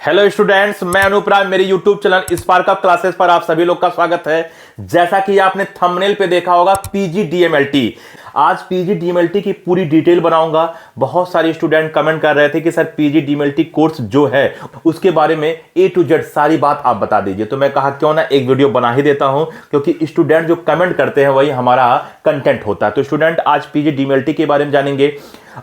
Hello students, मैं अनूप राय। मेरे YouTube channel spark up classes पर आप सभी लोग का स्वागत है। जैसा कि आपने थंबनेल पे देखा होगा, पीजीडीएमएलटी। आज पीजीडीएमएलटी की पूरी डिटेल बनाऊंगा। बहुत सारे स्टूडेंट कमेंट कर रहे थे कि सर पीजीडीएमएलटी कोर्स जो है उसके बारे में ए टू जेड सारी बात आप बता दीजिए। तो मैं कहा क्यों ना एक वीडियो बना ही देता हूं, क्योंकि स्टूडेंट जो कमेंट करते हैं वही हमारा कंटेंट होता है। तो स्टूडेंट आज पीजीडीएमएलटी के बारे में जानेंगे।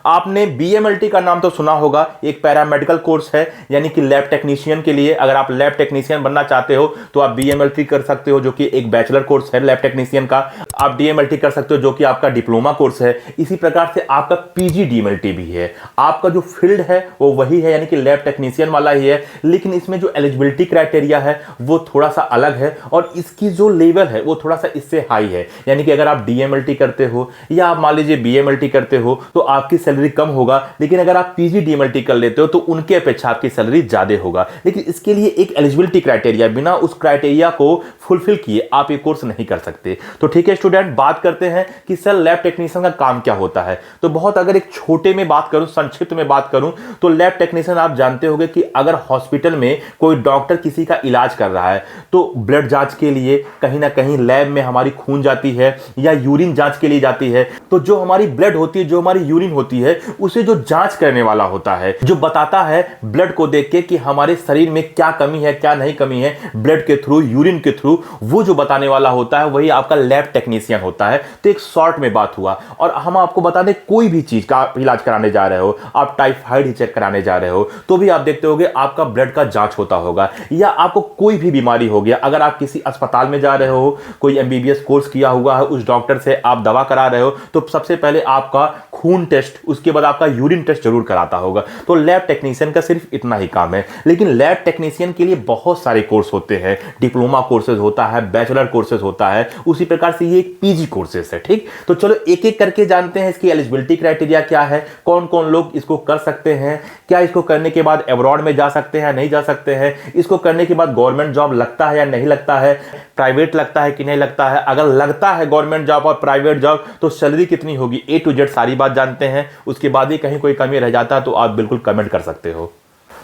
आपने बीएमएलटी का नाम तो सुना होगा, एक पैरामेडिकल कोर्स है, यानी कि लैब टेक्नीशियन के लिए। अगर आप लैब टेक्नीशियन बनना चाहते हो तो आप बीएमएलटी कर सकते हो, जो कि एक बैचलर कोर्स है लैब टेक्नीशियन का। आप डीएमएलटी कर सकते हो, जो कि आपका डिप्लोमा कोर्स है। इसी प्रकार से आपका पीजीडीएमएलटी भी है। आपका जो फील्ड है वो वही है, यानी कि लैब टेक्नीशियन वाला ही है, लेकिन इसमें जो एलिजिबिलिटी क्राइटेरिया है वो थोड़ा सा अलग है और इसकी जो लेवल है वो थोड़ा सा इससे हाई है। यानी कि अगर आप डीएमएलटी करते हो या आप मान लीजिए बीएमएलटी करते हो तो आपकी सैलरी कम होगा, लेकिन अगर आप पीजीडीएमएलटी कर लेते हो तो उनके अपेक्षा आपकी सैलरी ज्यादा होगा। लेकिन इसके लिए एक एलिजिबिलिटी क्राइटेरिया, बिना उस क्राइटेरिया को फुलफिल किए आप ये कोर्स नहीं कर सकते। तो ठीक है स्टूडेंट, बात करते हैं कि सर लैब टेक्नीशियन का काम क्या होता है। तो बहुत अगर एक छोटे में बात करूं, संक्षिप्त में बात करूं, तो लैब टेक्नीशियन आप जानते होंगे कि अगर हॉस्पिटल में कोई डॉक्टर किसी का इलाज कर रहा है तो ब्लड जांच के लिए कहीं ना कहीं लैब में हमारी खून जाती है या यूरिन जांच के लिए जाती है। तो जो हमारी ब्लड होती है, जो हमारी यूरिन होती है, उसे जो जांच करने वाला होता है, जो बताता है ब्लड को देख के कि हमारे शरीर में क्या कमी है क्या नहीं कमी है, ब्लड के थ्रू, यूरिन के थ्रू, वो जो बताने वाला होता है वही आपका लैब टेक्नीशियन होता है। तो एक शॉर्ट में बात हुआ। और हम आपको बता दें, कोई भी चीज का इलाज कराने जा रहे हो, आप टाइफाइड ही चेक कराने जा रहे हो तो भी आप देखते होगे आपका ब्लड का जांच होता होगा। या आपको कोई भी बीमारी हो गया, अगर आप किसी अस्पताल में जा रहे हो, कोई एमबीबीएस कोर्स किया हुआ है, उस डॉक्टर से आप दवा करा रहे हो, तो सबसे पहले आपका खून टेस्ट, उसके बाद आपका यूरिन टेस्ट जरूर कराता होगा। तो लैब टेक्नीशियन का सिर्फ इतना ही काम है। लेकिन लैब टेक्नीशियन के लिए बहुत सारे कोर्स होते हैं। डिप्लोमा कोर्सेज होता है, बैचलर कोर्सेज होता है, उसी प्रकार से ये एक पीजी कोर्सेज है। ठीक, तो चलो एक एक करके जानते हैं इसकी एलिजिबिलिटी क्राइटेरिया क्या है, कौन कौन लोग इसको कर सकते हैं, क्या इसको करने के बाद अब्रॉड में जा सकते हैं नहीं जा सकते हैं, इसको करने के बाद गवर्नमेंट जॉब लगता है या नहीं लगता है, प्राइवेट लगता है कि नहीं लगता है, अगर लगता है गवर्नमेंट जॉब और प्राइवेट जॉब तो सैलरी कितनी होगी, ए टू जेड सारी बात जानते हैं। उसके बाद ही कहीं कोई कमी रह जाता है तो आप बिल्कुल कमेंट कर सकते हो।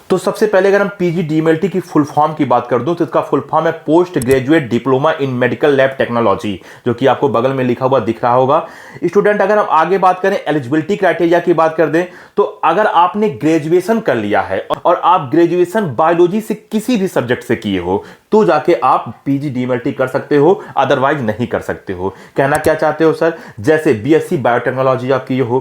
तो सबसे पहले अगर हम पीजीडीएमएलटी की फुल फॉर्म की बात कर दूं तो इसका फुल फॉर्म है post graduate diploma in medical lab technology, जो कि आपको बगल में लिखा हुआ दिख रहा होगा। स्टूडेंट, अगर हम आगे बात करें, एलिजिबिलिटी क्राइटेरिया की बात कर दें, तो अगर आपने ग्रेजुएशन कर लिया है और आप ग्रेजुएशन बायोलॉजी से किसी भी सब्जेक्ट से किए हो तो जाके आप पीजीडीएमएलटी कर सकते हो, अदरवाइज नहीं कर सकते हो। कहना क्या चाहते हो सर? जैसे बीएससी बायोटेक्नोलॉजी आप किए हो,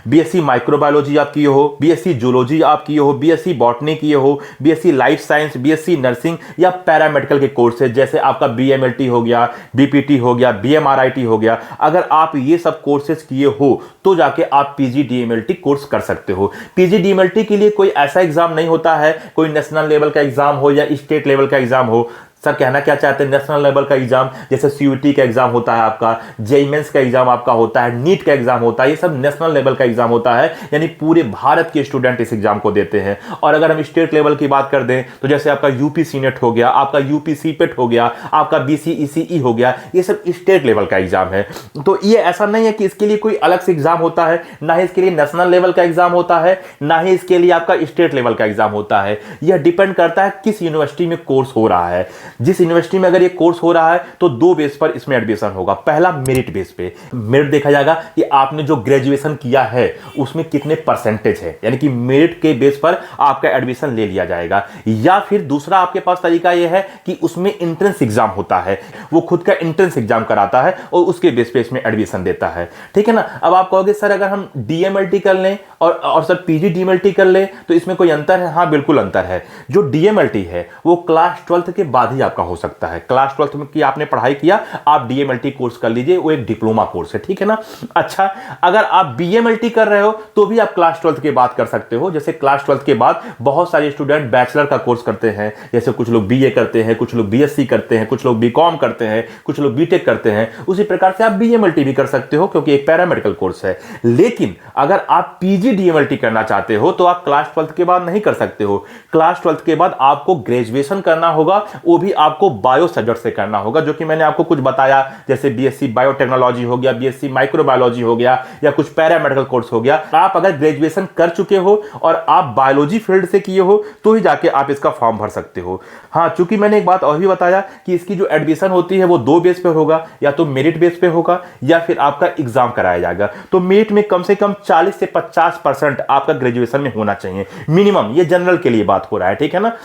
बीएससी माइक्रोबायोलॉजी आप किए हो, बीएससी जूलॉजी आप किए हो, बीएससी बॉटनी किए हो, BSc life science, BSc nursing या पैरामेडिकल के कोर्स है, जैसे आपका बीएमएलटी हो गया, बीपीटी हो गया, बीएमआरआईटी हो गया, अगर आप ये सब कोर्सेज किए हो तो जाके आप पीजीडीएमएलटी कोर्स कर सकते हो। पीजीडीएमएलटी के लिए कोई ऐसा एग्जाम नहीं होता है, कोई नेशनल लेवल का एग्जाम हो या स्टेट लेवल का एग्जाम हो। सर कहना क्या चाहते हैं, नेशनल लेवल का एग्जाम जैसे सीयूटी का एग्जाम होता है, आपका जेईई मेंस का एग्जाम आपका होता है, नीट का एग्जाम होता है, ये सब नेशनल लेवल का एग्जाम होता है, यानी पूरे भारत के स्टूडेंट इस एग्जाम को देते हैं। और अगर हम स्टेट लेवल की बात कर दें तो जैसे आपका यूपी सीनेट हो गया, आपका यूपी सीपेट हो गया, आपका बीसीईसीई हो गया, ये सब स्टेट लेवल का एग्जाम है। तो ये ऐसा नहीं है कि इसके लिए कोई अलग से एग्जाम होता है, ना ही इसके लिए नेशनल लेवल का एग्जाम होता है, ना ही इसके लिए आपका स्टेट लेवल का एग्जाम होता है। यह डिपेंड करता है किस यूनिवर्सिटी में कोर्स हो रहा है। जिस यूनिवर्सिटी में अगर ये कोर्स हो रहा है तो दो बेस पर इसमें एडमिशन होगा। पहला, मेरिट बेस पे। मेरिट देखा जाएगा कि आपने जो ग्रेजुएशन किया है उसमें कितने परसेंटेज है, यानी कि मेरिट के बेस पर आपका एडमिशन ले लिया जाएगा। या फिर दूसरा आपके पास तरीका यह है कि उसमें एंट्रेंस एग्जाम होता है, वो खुद का एंट्रेंस एग्जाम कराता है और उसके बेस पे इसमें एडमिशन देता है। ठीक है ना। अब आप कहोगे सर अगर हम डीएमएलटी कर लें और सर पीजीडीएमएलटी कर लें तो इसमें कोई अंतर है? हाँ, बिल्कुल अंतर है। जो डीएमएलटी है वो क्लास 12th के बाद ही आपका हो सकता है। क्लास 12th में की आपने पढ़ाई किया, आप डीएमएलटी कोर्स कर लीजिए, वो एक डिप्लोमा कोर्स है। ठीक है ना। अच्छा, अगर आप बीएमएलटी कर रहे हो तो भी आप क्लास 12th के बाद कर सकते हो। जैसे क्लास 12th के बाद बहुत सारे स्टूडेंट बैचलर का कोर्स करते हैं, जैसे कुछ लोग बीए करते हैं, कुछ लोग बीएससी करते हैं, कुछ लोग बीकॉम करते हैं, कुछ लोग बीटेक करते हैं। उसी प्रकार से आप बीएमएलटी भी कर सकते हो, क्योंकि एक पैरामेडिकल कोर्स है। लेकिन अगर आप पीजीडीएमएलटी करना चाहते हो तो आप क्लास 12th के बाद नहीं कर सकते हो। क्लास 12th के बाद आपको ग्रेजुएशन करना होगा, वो भी आपको बायो सब्जेक्ट से करना होगा, जो कि मैंने आपको कुछ बताया, जैसे बीएससी बायोटेक्नोलॉजी हो गया, बीएससी माइक्रोबायोलॉजी हो गया, या कुछ पैरामेडिकल कोर्स हो गया। आप अगर ग्रेजुएशन कर चुके हो और आप बायोलॉजी फील्ड से किए हो तो ही जाके आप इसका फॉर्म भर सकते हो। हाँ, चूंकि मैंने एक बात और भी बताया कि इसकी जो एडमिशन होती है वो 2 बेस पे होगा, या तो मेरिट बेस पे होगा या फिर आपका एग्जाम कराया जाएगा। तो मेरिट में कम से कम 40 से 50% आपका ग्रेजुएशन में होना चाहिए मिनिमम। ये जनरल के लिए बात हो रहा है, ठीक है ना।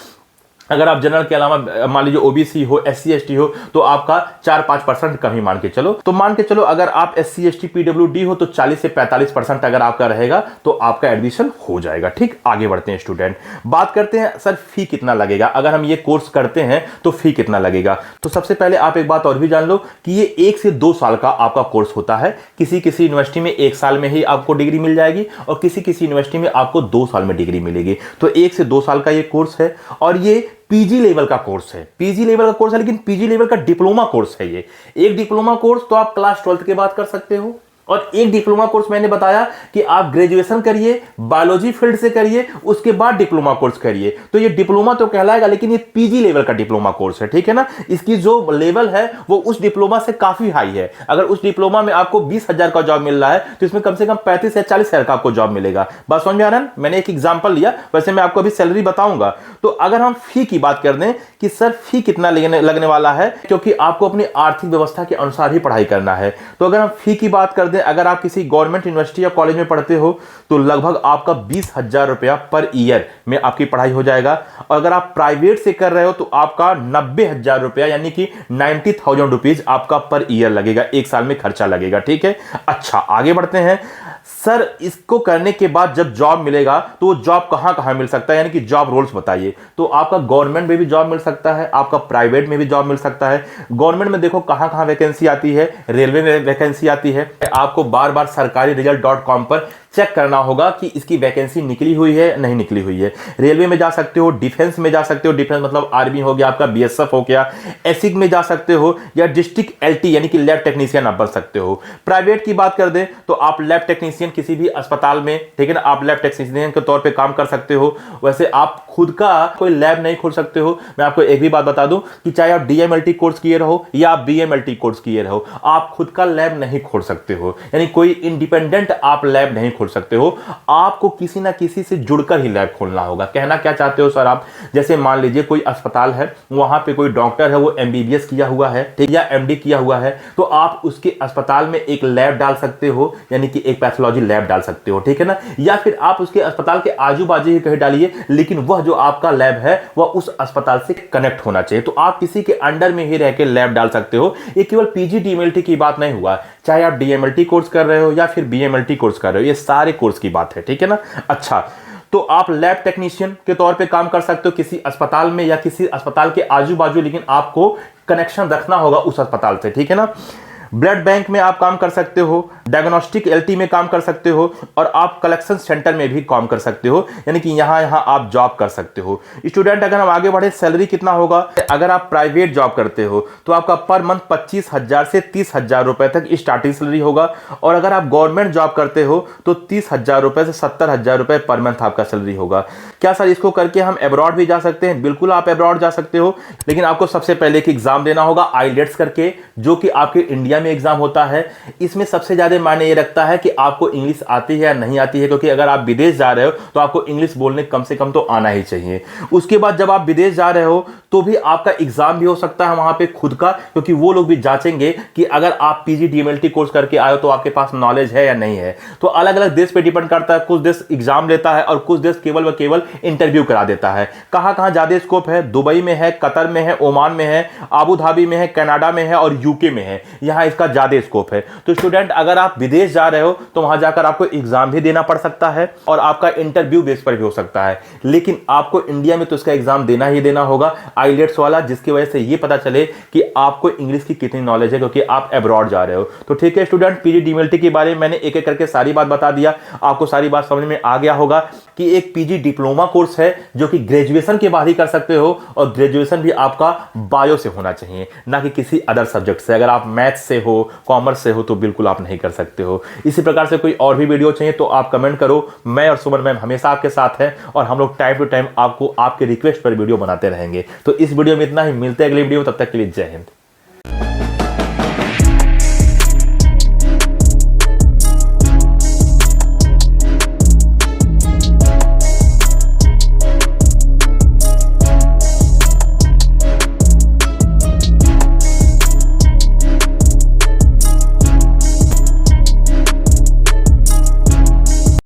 अगर आप जनरल के अलावा मान लीजिए ओबीसी हो, एससी एसटी हो, तो आपका 4-5% कम ही मान के चलो। तो मान के चलो अगर आप एससी एसटी पीडब्ल्यूडी हो तो 40 से 45% अगर आपका रहेगा तो आपका एडमिशन हो जाएगा। ठीक, आगे बढ़ते हैं स्टूडेंट, बात करते हैं सर फी कितना लगेगा, अगर हम ये कोर्स करते हैं तो फी कितना लगेगा। तो सबसे पहले आप एक बात और भी जान लो कि ये 1 से 2 साल का आपका कोर्स होता है। किसी किसी यूनिवर्सिटी में 1 साल में ही आपको डिग्री मिल जाएगी और किसी किसी यूनिवर्सिटी में आपको 2 साल में डिग्री मिलेगी। तो 1 से 2 साल का ये कोर्स है और ये पीजी लेवल का कोर्स है। पीजी लेवल का कोर्स है लेकिन पीजी लेवल का डिप्लोमा कोर्स है ये। एक डिप्लोमा कोर्स तो आप क्लास 12th के बाद कर सकते हो, और एक डिप्लोमा कोर्स मैंने बताया कि आप ग्रेजुएशन करिए, बायोलॉजी फील्ड से करिए, उसके बाद डिप्लोमा कोर्स करिए। तो ये डिप्लोमा तो कहलाएगा लेकिन ये पीजी लेवल का डिप्लोमा कोर्स है, ठीक है ना। इसकी जो लेवल है वो उस डिप्लोमा से काफी हाई है। अगर उस डिप्लोमा में आपको 20,000 का जॉब मिल रहा है तो इसमें कम से कम 35 या 40,000 का आपको जॉब मिलेगा। बात समझ में आ रहा है? मैंने एक एग्जाम्पल लिया, वैसे मैं आपको अभी सैलरी बताऊंगा। तो अगर हम फी की बात कर दें कि सर फी कितना लगने वाला है, क्योंकि आपको अपनी आर्थिक व्यवस्था के अनुसार ही पढ़ाई करना है। तो अगर हम फी की बात कर दें, अगर आप किसी गवर्नमेंट यूनिवर्सिटी या कॉलेज में पढ़ते हो तो लगभग आपका 20,000 रुपया पर ईयर में आपकी पढ़ाई हो जाएगा। और अगर आप प्राइवेट से कर रहे हो तो आपका 90,000 रुपया यानी कि 90,000 रुपीज आपका पर ईयर लगेगा, 1 साल में खर्चा लगेगा, ठीक है। अच्छा, आगे बढ़ते हैं। सर इसको करने के बाद जब जॉब मिलेगा तो वो जॉब कहां कहां मिल सकता है, यानी कि जॉब रोल्स बताइए। तो आपका गवर्नमेंट में भी जॉब मिल सकता है, आपका प्राइवेट में भी जॉब मिल सकता है। गवर्नमेंट में देखो कहां कहां वैकेंसी आती है, रेलवे में वैकेंसी आती है। आपको बार बार सरकारीरिजल्ट.com पर चेक करना होगा कि इसकी वैकेंसी निकली हुई है नहीं निकली हुई है। रेलवे में जा सकते हो, डिफेंस में जा सकते हो, डिफेंस मतलब आर्मी हो गया, आपका बीएसएफ हो गया, एसिक में जा सकते हो, या डिस्ट्रिक्ट एलटी यानी कि लैब टेक्नीशियन आप बन सकते हो। प्राइवेट की बात कर दें तो आप लैब टेक्नीशियन किसी भी अस्पताल में, ठीक है ना, आप लैब टेक्नीशियन के तौर पे काम कर सकते हो। वैसे आप खुद का कोई लैब नहीं खोल सकते हो। मैं आपको एक भी बात बता दूं कि चाहे आप डीएमएलटी कोर्स किए रहो या आप बीएमएलटी कोर्स किए रहो, आप खुद का लैब नहीं खोल सकते हो, यानी कोई इंडिपेंडेंट आप लैब नहीं खोल सकते हो। आपको किसी ना किसी से जुड़कर ही लैब खोलना होगा। कहना क्या चाहते हो सर आप? जैसे मान लीजिए कोई अस्पताल है, वहां पे कोई डॉक्टर है, वो एमबीबीएस किया हुआ है, ठीक, या एमडी किया हुआ है, तो आप उसके अस्पताल में एक लैब डाल सकते हो, यानी कि एक पैथोलॉजी लैब डाल सकते हो, ठीक है ना। या फिर आप उसके अस्पताल के आजू बाजू ही कहीं डालिए, लेकिन वह जो आपका लैब है वह उस अस्पताल से कनेक्ट होना चाहिए। तो आप किसी के अंडर में ही रह के लैब डाल सकते हो। ये केवल पीजी डीएमएलटी की बात नहीं हुआ, चाहे आप डीएमएलटी कोर्स कर रहे हो या फिर बीएमएलटी कोर्स कर रहे हो, ये सारे कोर्स की बात है, ठीक है ना। अच्छा, तो आप लैब टेक्नीशियन के तौर पे काम कर सकते हो किसी अस्पताल में या किसी अस्पताल के आजू बाजू, लेकिन आपको कनेक्शन रखना होगा उस अस्पताल से, ठीक है ना। ब्लड बैंक में आप काम कर सकते हो, डायग्नोस्टिक एलटी में काम कर सकते हो, और आप कलेक्शन सेंटर में भी काम कर सकते हो, यानी कि यहां आप जॉब कर सकते हो। स्टूडेंट, अगर हम आगे बढ़े, सैलरी कितना होगा? अगर आप प्राइवेट जॉब करते हो तो आपका पर मंथ 25,000 से 30,000 रुपए तक स्टार्टिंग सैलरी होगा, और अगर आप गवर्नमेंट जॉब करते हो तो 30,000 रुपए से 70,000 रुपए पर मंथ आपका सैलरी होगा। क्या सर इसको करके हम अब्रॉड भी जा सकते हैं? बिल्कुल आप अब्रॉड जा सकते हो, लेकिन आपको सबसे पहले एक एग्जाम देना होगा आईलेट्स करके, जो कि आपके इंडिया में एग्जाम होता है। इसमें सबसे ज्यादा मायने ये रखता है कि आपको इंग्लिश आती है या नहीं आती है, क्योंकि अगर आप विदेश जा रहे हो तो आपको इंग्लिश बोलने कम से कम तो आना ही चाहिए। उसके बाद जब आप विदेश जा रहे हो तो भी आपका एग्जाम भी हो सकता है वहां पे खुद का, क्योंकि वो लोग भी जांचेंगे कि अगर आप पीजी डीएमएलटी कोर्स करके आए हो तो आपके पास नॉलेज है या नहीं है। तो अलग अलग देश पे डिपेंड करता है, कुछ देश एग्जाम लेता है और कुछ देश केवल व केवल इंटरव्यू करा देता है। कहां कहां ज्यादा स्कोप है? दुबई में है, कतर में है, ओमान में है, आबू धाबी में है, कनाडा में है और यूके में है, यहां इसका ज्यादा स्कोप है। तो स्टूडेंट, अगर आप विदेश जा रहे हो तो वहां जाकर आपको एग्जाम भी देना पड़ सकता है और आपका इंटरव्यू बेस पर भी हो सकता है, लेकिन आपको इंडिया में तो इसका एग्जाम देना ही देना होगा, आईलेट्स वाला, जिसकी वजह से ये पता चले कि आपको इंग्लिश की कितनी नॉलेज है, क्योंकि आप अब्रॉड जा रहे हो। तो ठीक है स्टूडेंट, पीजी डीएमएलटी के बारे में मैंने एक एक करके सारी बात बता दिया, आपको सारी बात समझ में आ गया होगा कि एक पीजी डिप्लोमा कोर्स है जो कि ग्रेजुएशन के बाद ही कर सकते हो, और ग्रेजुएशन भी आपका बायो से होना चाहिए, ना कि किसी अदर सब्जेक्ट से। अगर आप मैथ से हो, कॉमर्स से हो तो बिल्कुल आप नहीं कर सकते हो। इसी प्रकार से कोई और भी वीडियो चाहिए तो आप कमेंट करो, मैं और सुमन मैम हमेशा आपके साथ हैं और हम लोग टाइम टू टाइम आपको आपके रिक्वेस्ट पर वीडियो बनाते रहेंगे। तो तो इस वीडियो में इतना ही, मिलते हैं अगली वीडियो में, तब तक के लिए जय हिंद।